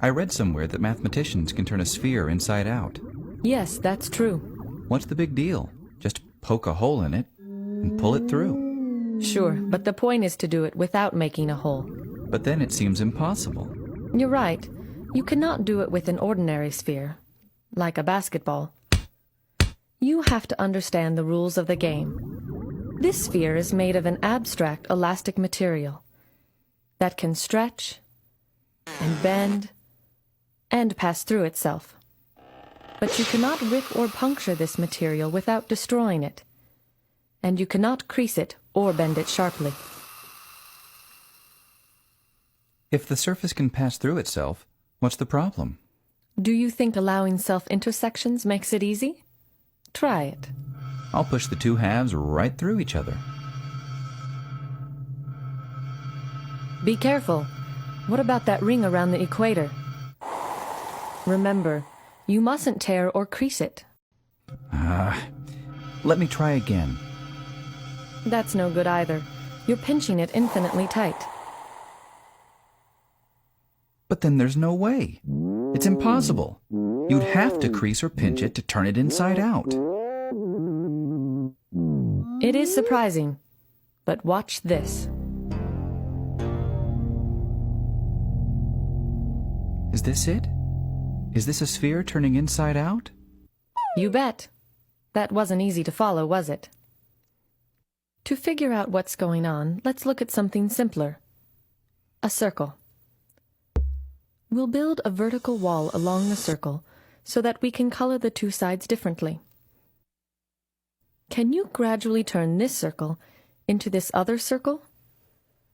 I read somewhere that mathematicians can turn a sphere inside out. Yes, that's true. What's the big deal? Just poke a hole in it and pull it through. Sure, but the point is to do it without making a hole. But then it seems impossible. You're right. You cannot do it with an ordinary sphere, like a basketball. You have to understand the rules of the game. This sphere is made of an abstract elastic material that can stretch and bend and pass through itself. But you cannot rip or puncture this material without destroying it, and you cannot crease it or bend it sharply. If the surface can pass through itself, what's the problem? Do you think allowing self-intersections makes it easy? Try it. I'll push the two halves right through each other. Be careful. What about that ring around the equator? Remember, you mustn't tear or crease it. Let me try again. That's no good either. You're pinching it infinitely tight. But then there's no way. It's impossible. You'd have to crease or pinch it to turn it inside out. It is surprising, but watch this. Is this it? Is this a sphere turning inside out? You bet. That wasn't easy to follow, was it? To figure out what's going on, let's look at something simpler. A circle. We'll build a vertical wall along the circle so that we can color the two sides differently. Can you gradually turn this circle into this other circle,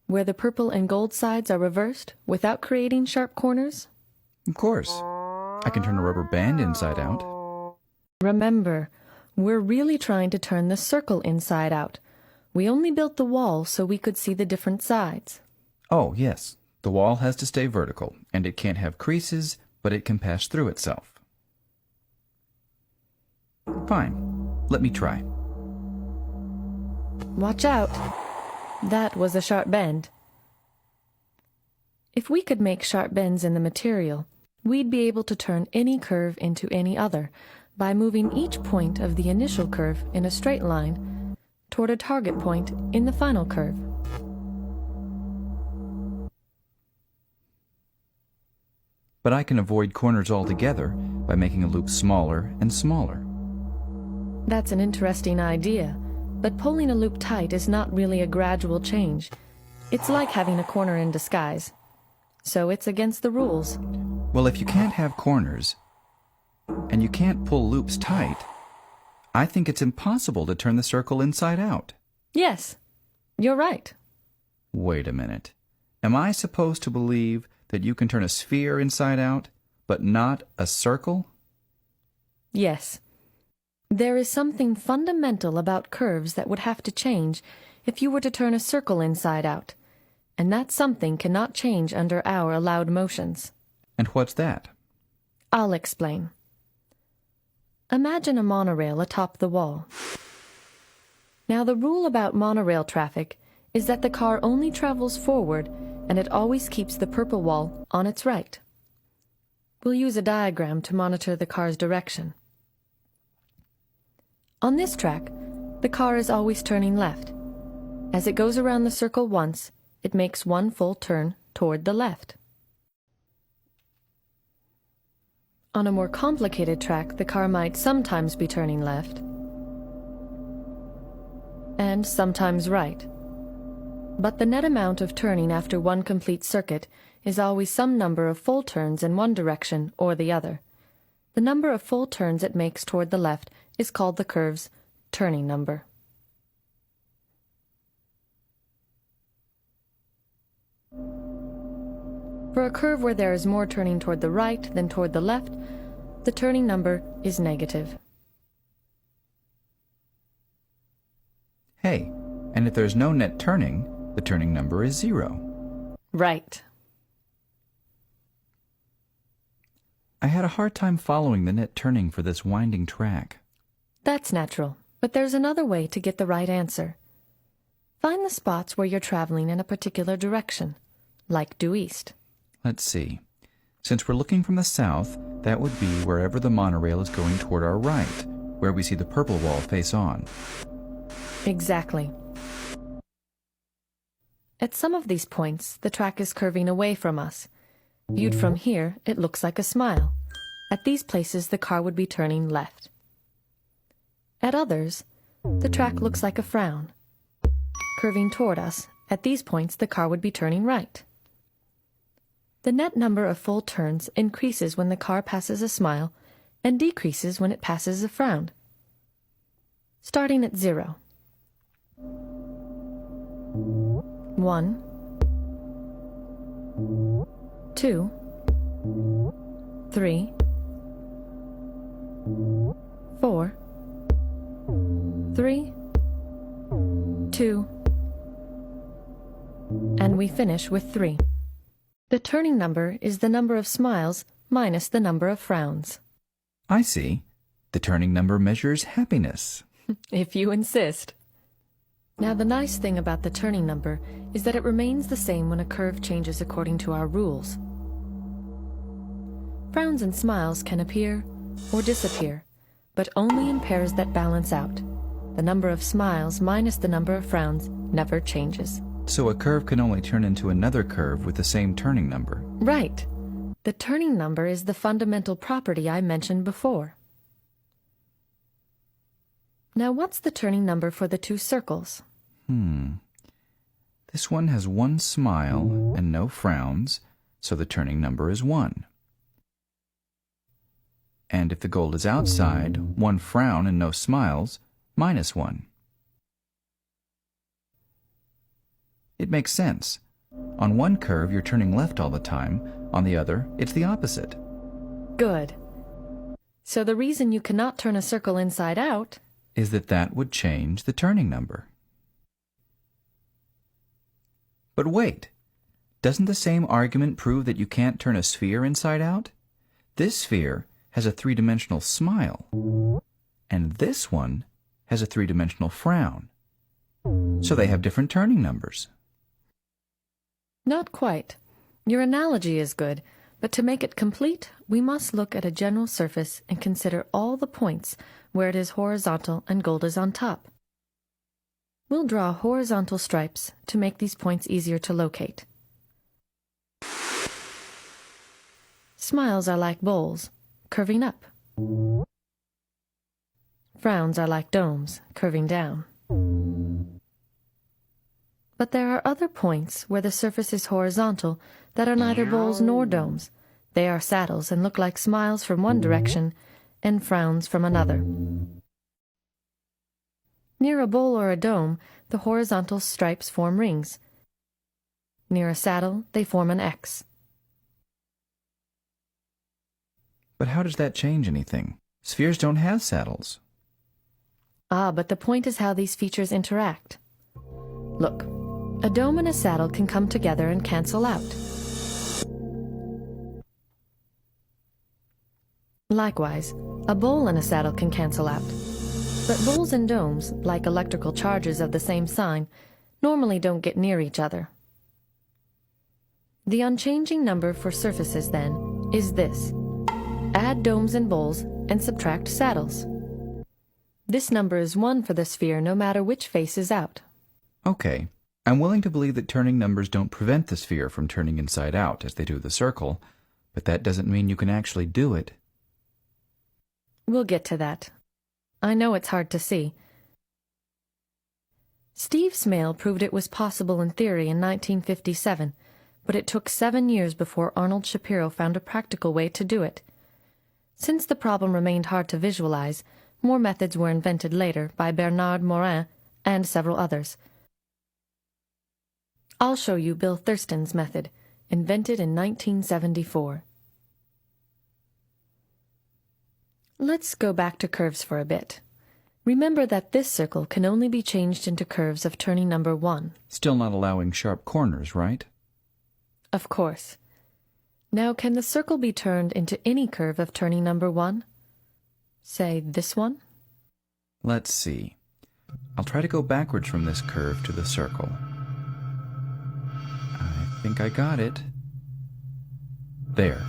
where the purple and gold sides are reversed without creating sharp corners? Of course. I can turn a rubber band inside out. Remember, we're really trying to turn the circle inside out. We only built the wall so we could see the different sides. Oh, yes. The wall has to stay vertical, and it can't have creases, but it can pass through itself. Fine. Let me try. Watch out. That was a sharp bend. If we could make sharp bends in the material, we'd be able to turn any curve into any other by moving each point of the initial curve in a straight line toward a target point in the final curve. But I can avoid corners altogether by making a loop smaller and smaller. That's an interesting idea, but pulling a loop tight is not really a gradual change. It's like having a corner in disguise. So it's against the rules. Well, if you can't have corners, and you can't pull loops tight, I think it's impossible to turn the circle inside out. Yes, you're right. Wait a minute. Am I supposed to believe that you can turn a sphere inside out, but not a circle? Yes. There is something fundamental about curves that would have to change if you were to turn a circle inside out, and that something cannot change under our allowed motions. And what's that? I'll explain. Imagine a monorail atop the wall. Now, the rule about monorail traffic is that the car only travels forward and it always keeps the purple wall on its right. We'll use a diagram to monitor the car's direction. On this track, the car is always turning left. As it goes around the circle once, it makes one full turn toward the left. On a more complicated track, the car might sometimes be turning left and sometimes right. But the net amount of turning after one complete circuit is always some number of full turns in one direction or the other. The number of full turns it makes toward the left is called the curve's turning number. For a curve where there is more turning toward the right than toward the left, the turning number is negative. Hey, and if there's no net turning, the turning number is 0. Right. I had a hard time following the net turning for this winding track. That's natural, but there's another way to get the right answer. Find the spots where you're traveling in a particular direction, like due east. Let's see. Since we're looking from the south, that would be wherever the monorail is going toward our right, where we see the purple wall face on. Exactly. At some of these points, the track is curving away from us. Viewed from here, it looks like a smile. At these places, the car would be turning left. At others, the track looks like a frown. Curving toward us, at these points, the car would be turning right. The net number of full turns increases when the car passes a smile and decreases when it passes a frown. Starting at 0. 1, 2, 3, 4, 3, 2, and we finish with 3. The turning number is the number of smiles minus the number of frowns. I see. The turning number measures happiness. If you insist. Now, the nice thing about the turning number is that it remains the same when a curve changes according to our rules. Frowns and smiles can appear or disappear, but only in pairs that balance out. The number of smiles minus the number of frowns never changes. So a curve can only turn into another curve with the same turning number. Right. The turning number is the fundamental property I mentioned before. Now, what's the turning number for the two circles? This one has one smile and no frowns, so the turning number is 1. And if the goal is outside, one frown and no smiles, -1. It makes sense. On one curve, you're turning left all the time. On the other, it's the opposite. Good. So the reason you cannot turn a circle inside out Is that would change the turning number. But wait, doesn't the same argument prove that you can't turn a sphere inside out? This sphere has a three-dimensional smile, and this one has a three-dimensional frown. So they have different turning numbers. Not quite. Your analogy is good, but to make it complete, we must look at a general surface and consider all the points where it is horizontal and gold is on top. We'll draw horizontal stripes to make these points easier to locate. Smiles are like bowls, curving up. Frowns are like domes, curving down. But there are other points where the surface is horizontal that are neither bowls nor domes. They are saddles and look like smiles from one direction and frowns from another. Near a bowl or a dome, the horizontal stripes form rings. Near a saddle, they form an X. But how does that change anything? Spheres don't have saddles. But the point is how these features interact. Look, a dome and a saddle can come together and cancel out. Likewise, a bowl and a saddle can cancel out. But bowls and domes, like electrical charges of the same sign, normally don't get near each other. The unchanging number for surfaces, then, is this. Add domes and bowls and subtract saddles. This number is 1 for the sphere no matter which face is out. Okay, I'm willing to believe that turning numbers don't prevent the sphere from turning inside out as they do the circle, but that doesn't mean you can actually do it. We'll get to that. I know it's hard to see. Steve Smale proved it was possible in theory in 1957, but it took 7 years before Arnold Shapiro found a practical way to do it. Since the problem remained hard to visualize, more methods were invented later by Bernard Morin and several others. I'll show you Bill Thurston's method, invented in 1974. Let's go back to curves for a bit. Remember that this circle can only be changed into curves of turning number 1. Still not allowing sharp corners, right? Of course. Now, can the circle be turned into any curve of turning number 1? Say, this one? Let's see. I'll try to go backwards from this curve to the circle. I think I got it. There.